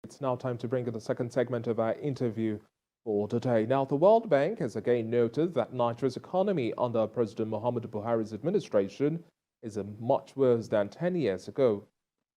It's now time to bring in the second segment of our interview for today. Now, the World Bank has again noted that Nigeria's economy under President Muhammadu Buhari's administration is much worse than 10 years ago.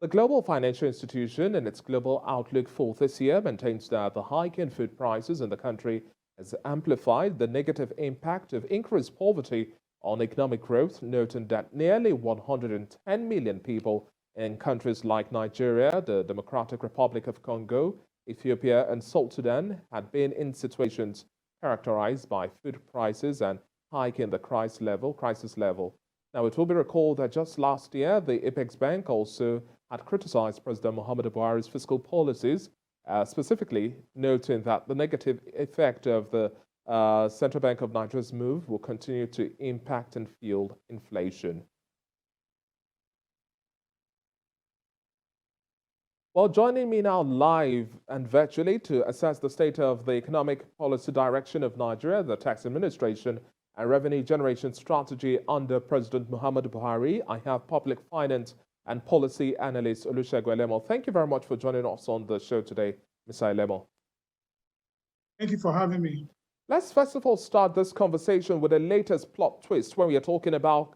The global financial institution, in its global outlook for this year, maintains that the hike in food prices in the country has amplified the negative impact of increased poverty on economic growth, noting that nearly 110 million people in countries like Nigeria, the Democratic Republic of Congo, Ethiopia, and South Sudan had been in situations characterized by food prices and hike in the crisis level. Now, it will be recalled that just last year, the Apex Bank also had criticized President Muhammadu Buhari's fiscal policies, specifically noting that the negative effect of the Central Bank of Nigeria's move will continue to impact and fuel inflation. Well, joining me now live and virtually to assess the state of the economic policy direction of Nigeria, the tax administration, and revenue generation strategy under President Muhammadu Buhari, I have public finance and policy analyst Olusegun Elemo. Thank you very much for joining us on the show today, Mr. Elemo. Thank you for having me. Let's first of all start this conversation with the latest plot twist when we are talking about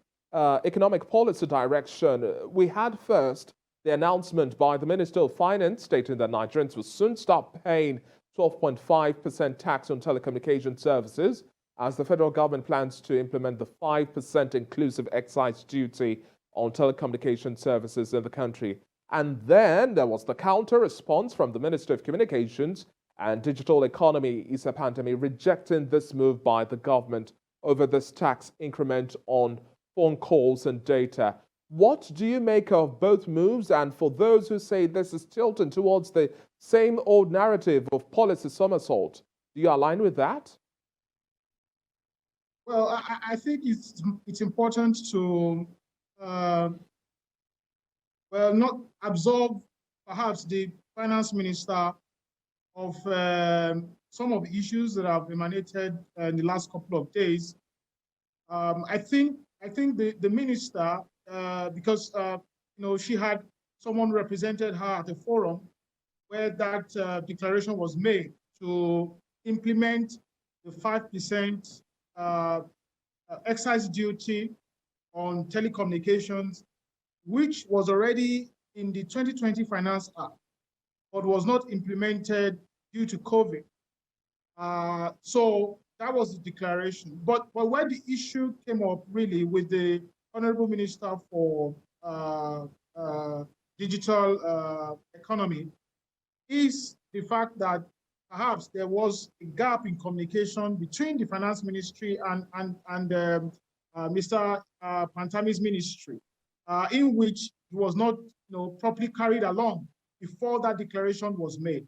economic policy direction. We had first the announcement by the Minister of Finance stating that Nigerians will soon start paying 12.5% tax on telecommunication services as the federal government plans to implement the 5% inclusive excise duty on telecommunication services in the country. And then there was the counter response from the Minister of Communications and Digital Economy, Issa Pantami, rejecting this move by the government over this tax increment on phone calls and data. What do you make of both moves? And for those who say this is tilting towards the same old narrative of policy somersault, do you align with that? Well, I think it's important to not absolve perhaps the finance minister of some of the issues that have emanated in the last couple of days. I think the minister, because she had someone represented her at a forum where that declaration was made to implement the 5% excise duty on telecommunications, which was already in the 2020 Finance Act, but was not implemented due to COVID. So that was the declaration. But where the issue came up really with the Honorable Minister for Digital Economy is the fact that perhaps there was a gap in communication between the Finance Ministry and Mr. Pantami's ministry, in which it was not properly carried along before that declaration was made.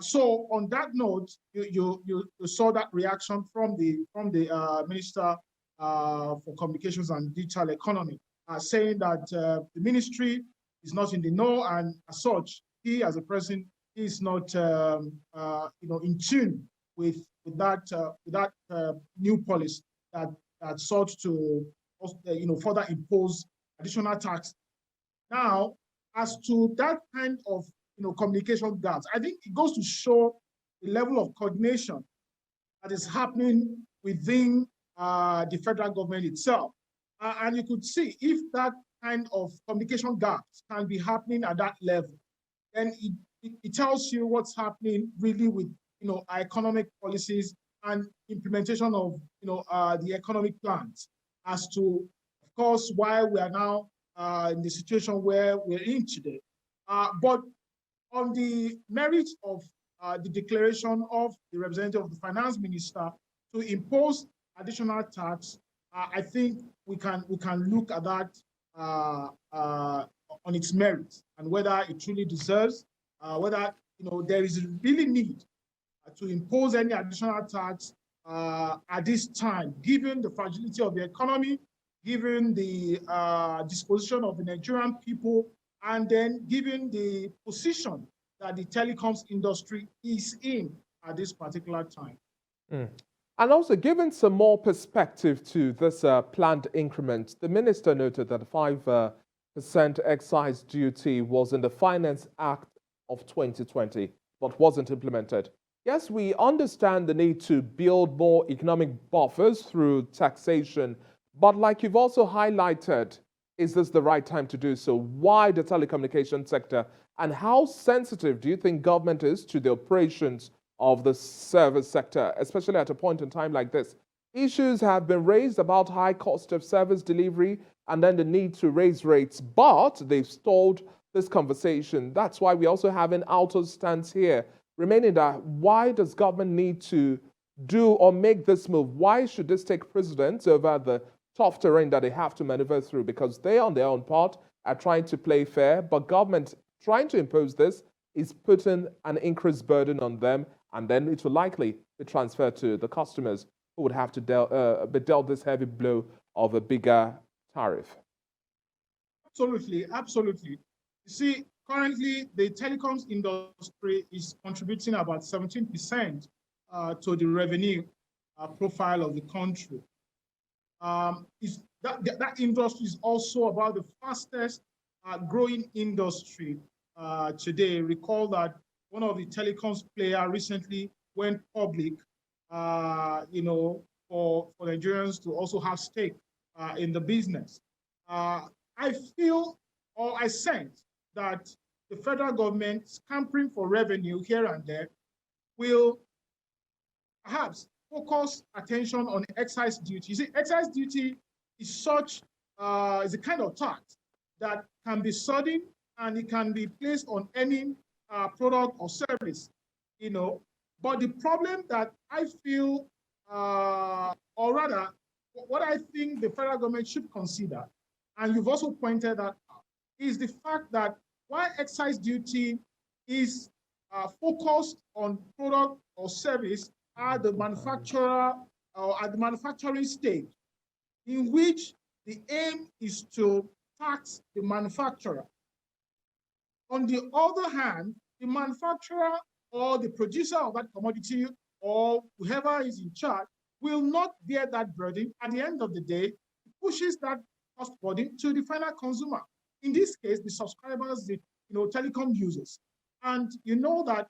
So on that note, you saw that reaction from the Minister for Communications and Digital Economy, saying that the ministry is not in the know, and as such, he as a president is not in tune with that new policy that sought to further impose additional tax. Now, as to that kind of communication gaps, I think it goes to show the level of coordination that is happening within the federal government itself. And you could see if that kind of communication gaps can be happening at that level, then it tells you what's happening really with our economic policies and implementation of the economic plans as to, of course, why we are now in the situation where we're in today. But on the merit of the declaration of the representative of the finance minister to impose additional tax, I think we can look at that on its merits and whether it truly deserves, whether there is really need to impose any additional tax at this time, given the fragility of the economy, given the disposition of the Nigerian people, and then given the position that the telecoms industry is in at this particular time. And also, given some more perspective to this planned increment, the minister noted that 5% excise duty was in the Finance Act of 2020, but wasn't implemented. Yes, we understand the need to build more economic buffers through taxation, but like you've also highlighted, is this the right time to do so? Why the telecommunication sector? And how sensitive do you think government is to the operations of the service sector, especially at a point in time like this? Issues have been raised about high cost of service delivery and then the need to raise rates, but they've stalled this conversation. That's why we also have an outer stance here, remaining that why does government need to do or make this move? Why should this take precedence over the tough terrain that they have to maneuver through? Because they, on their own part, are trying to play fair, but government trying to impose this is putting an increased burden on them, and then it will likely be transferred to the customers who would have to be dealt this heavy blow of a bigger tariff. Absolutely, absolutely. You see, currently the telecoms industry is contributing about 17% to the revenue profile of the country. That industry is also about the fastest growing industry today. Recall that one of the telecoms player recently went public, for Nigerians to also have stake in the business. I feel or I sense that the federal government scampering for revenue here and there will perhaps focus attention on excise duty. You see, excise duty is such is a kind of tax that can be sudden and it can be placed on any product or service, But the problem that I feel, or rather, what I think the federal government should consider, and you've also pointed that out, is the fact that while excise duty is focused on product or service at the manufacturer or at the manufacturing stage, in which the aim is to tax the manufacturer. On the other hand, the manufacturer or the producer of that commodity or whoever is in charge will not bear that burden. At the end of the day, it pushes that cost burden to the final consumer. In this case, the subscribers, the telecom users. And you know that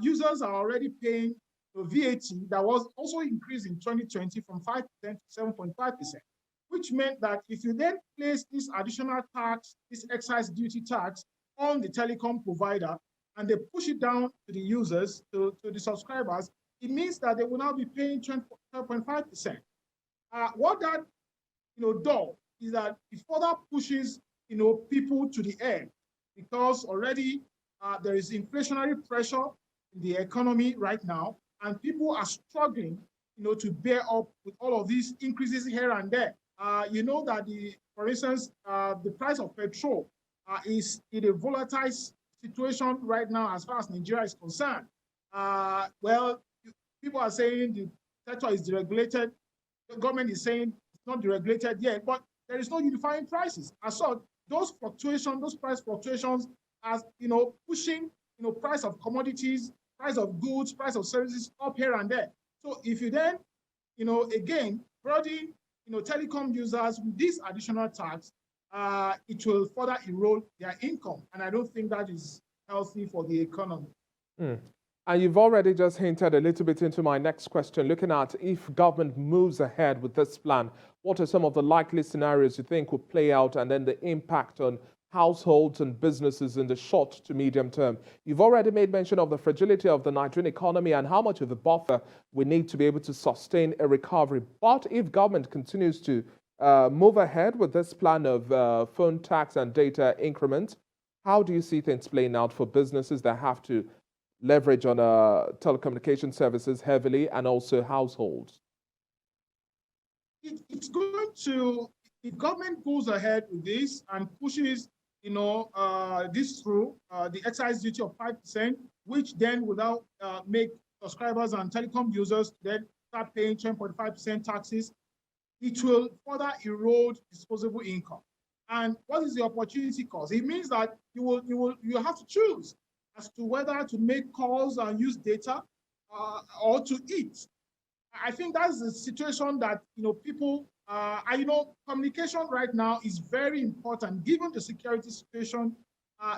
users are already paying the VAT that was also increased in 2020 from 5% to 7.5%, which meant that if you then place this additional tax, this excise duty tax on the telecom provider, and they push it down to the users, to the subscribers, it means that they will now be paying 12.5%. What that does is that it further pushes people to the end, because already there is inflationary pressure in the economy right now, and people are struggling to bear up with all of these increases here and there. You know that for instance, the price of petrol is in a volatile situation right now as far as Nigeria is concerned. Well, people are saying the sector is deregulated. The government is saying it's not deregulated yet, but there is no unifying prices. As such, those fluctuations, those price fluctuations, as pushing price of commodities, price of goods, price of services up here and there. So if you then, again, burden telecom users with this additional tax, it will further erode their income. And I don't think that is healthy for the economy. And you've already just hinted a little bit into my next question, looking at if government moves ahead with this plan, what are some of the likely scenarios you think would play out, and then the impact on households and businesses in the short to medium term? You've already made mention of the fragility of the Nigerian economy and how much of a buffer we need to be able to sustain a recovery. But if government continues to move ahead with this plan of phone tax and data increment, how do you see things playing out for businesses that have to leverage on telecommunication services heavily, and also households? It's going to, if government goes ahead with this and pushes this through, the excise duty of 5%, which then will now make subscribers and telecom users then start paying 10.5% taxes, it will further erode disposable income. And what is the opportunity cost? It means that you have to choose as to whether to make calls and use data or to eat. I think that's the situation that people communication right now is very important given the security situation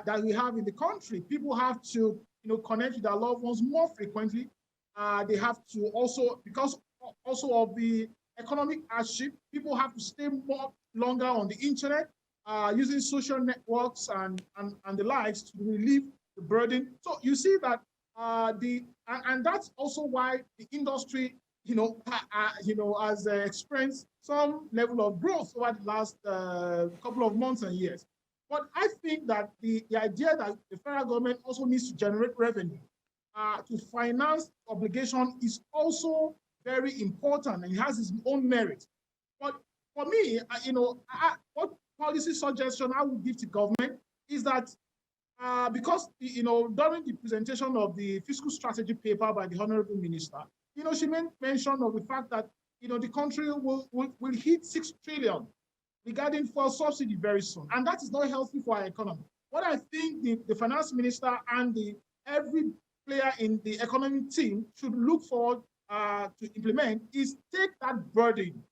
that we have in the country. People have to, connect with their loved ones more frequently. They have to also, because also of the economic hardship, people have to stay more longer on the internet, using social networks and the likes to relieve the burden. So you see that and that's also why the industry, has experienced some level of growth over the last couple of months and years. But I think that the idea that the federal government also needs to generate revenue to finance obligation is also very important, and it has its own merit. But for me, what policy suggestion I would give to government is that because during the presentation of the fiscal strategy paper by the honorable minister, she made mention of the fact that the country will hit 6 trillion regarding fuel subsidy very soon, and that is not healthy for our economy. What I think the finance minister and every player in the economic team should look forward to implement is take that burden,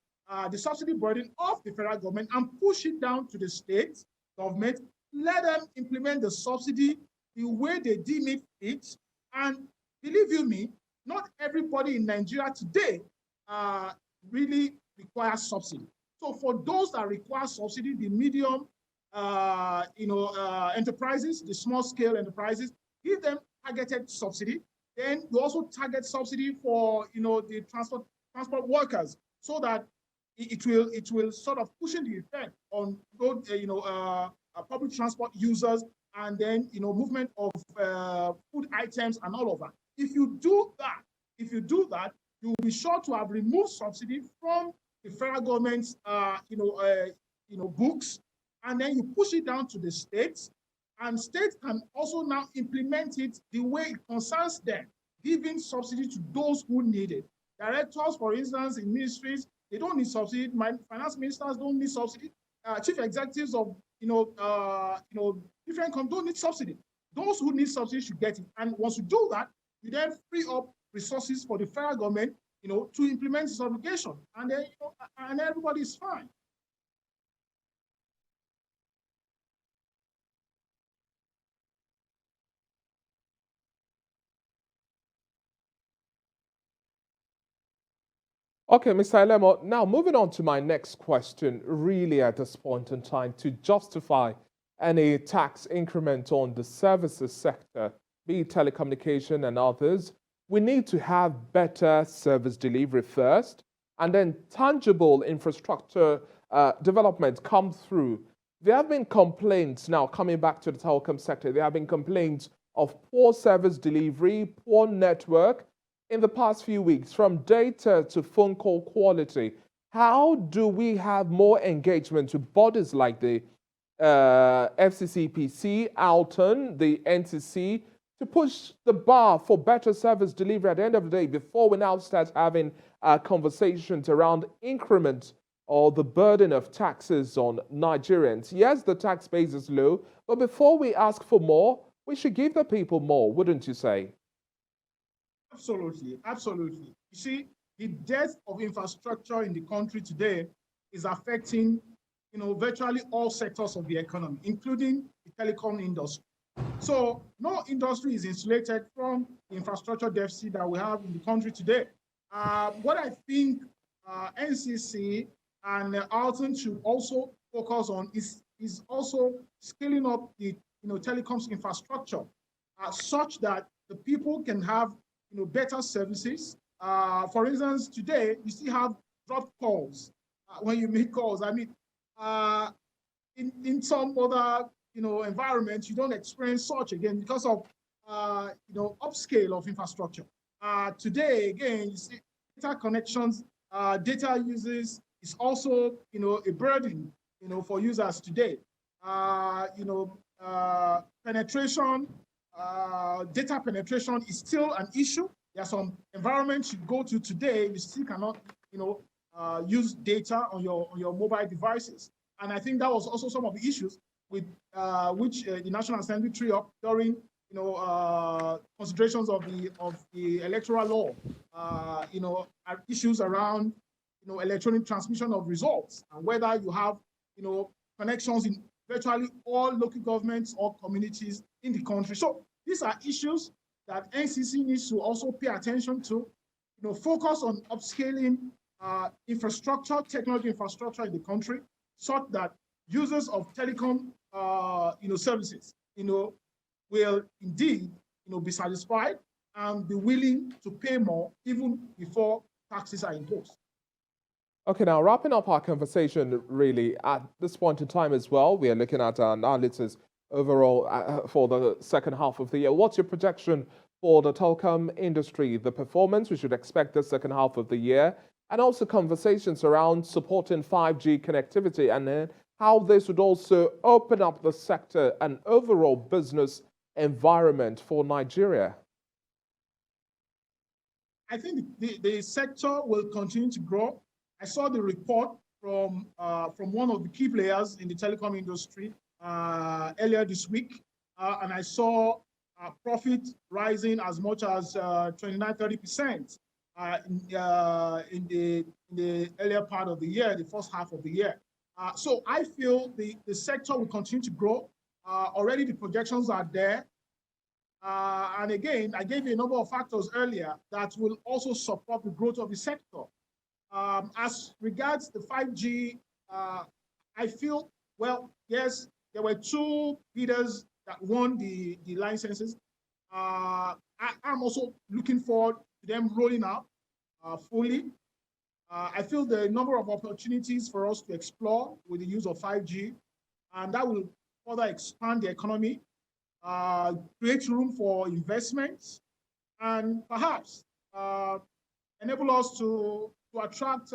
the subsidy burden of the federal government, and push it down to the state government. Let them implement the subsidy the way they deem it fit. And believe you me, not everybody in Nigeria today really requires subsidy. So for those that require subsidy, the medium, enterprises, the small scale enterprises, give them targeted subsidy. Then you also target subsidy for, the transport workers, so that it will sort of cushion the effect on road, public transport users, and then, movement of food items and all of that. If you do that, you will be sure to have removed subsidy from the federal government's, books, and then you push it down to the states, and states can also now implement it the way it concerns them, giving subsidy to those who need it. Directors, for instance, in ministries, they don't need subsidy. Finance ministers don't need subsidy. Chief executives of different companies don't need subsidy. Those who need subsidy should get it. And once you do that, you then free up resources for the federal government, to implement this obligation, and then and everybody is fine. Okay, Mr. Elemo, now moving on to my next question, really at this point in time, to justify any tax increment on the services sector, be it telecommunication and others, we need to have better service delivery first, and then tangible infrastructure development come through. There have been complaints, now coming back to the telecom sector, there have been complaints of poor service delivery, poor network, in the past few weeks, from data to phone call quality. How do we have more engagement with bodies like the FCCPC, Alton, the NCC, to push the bar for better service delivery at the end of the day, before we now start having conversations around increment or the burden of taxes on Nigerians? Yes, the tax base is low, but before we ask for more, we should give the people more, wouldn't you say? Absolutely, absolutely. You see, the death of infrastructure in the country today is affecting, virtually all sectors of the economy, including the telecom industry. So no industry is insulated from the infrastructure deficit that we have in the country today. What I think NCC and Alton should also focus on is also scaling up the telecoms infrastructure such that the people can have better services. For instance, today you still have dropped calls when you make calls. I mean, in some other environments, you don't experience such again because of upscale of infrastructure. Today, again, you see data connections, data uses is also a burden for users today. Penetration. Data penetration is still an issue. There are some environments you go to today, you still cannot, use data on your mobile devices. And I think that was also some of the issues with which the National Assembly threw up during, considerations of the electoral law. Issues around, electronic transmission of results, and whether you have, connections in virtually all local governments or communities in the country. So these are issues that NCC needs to also pay attention to, focus on upscaling infrastructure, technology infrastructure in the country, such that users of telecom, services, will indeed, be satisfied and be willing to pay more even before taxes are imposed. Okay, now wrapping up our conversation really at this point in time as well, we are looking at our analysis overall for the second half of the year. What's your projection for the telecom industry, the performance we should expect the second half of the year, and also conversations around supporting 5G connectivity and then how this would also open up the sector and overall business environment for Nigeria? I think the sector will continue to grow. I saw the report from one of the key players in the telecom industry earlier this week, and I saw profit rising as much as 29–30% in the earlier part of the year, the first half of the year. So I feel the sector will continue to grow. Already the projections are there. And again, I gave you a number of factors earlier that will also support the growth of the sector. As regards the 5G, I feel, well, yes, there were 2 bidders that won the licenses. I'm also looking forward to them rolling out fully. I feel there are a number of opportunities for us to explore with the use of 5G, and that will further expand the economy, create room for investments, and perhaps enable us to attract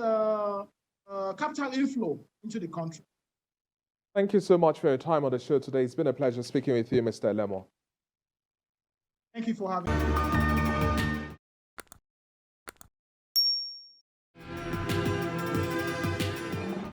capital inflow into the country. Thank you so much for your time on the show today. It's been a pleasure speaking with you, Mr. Lemo. Thank you for having me.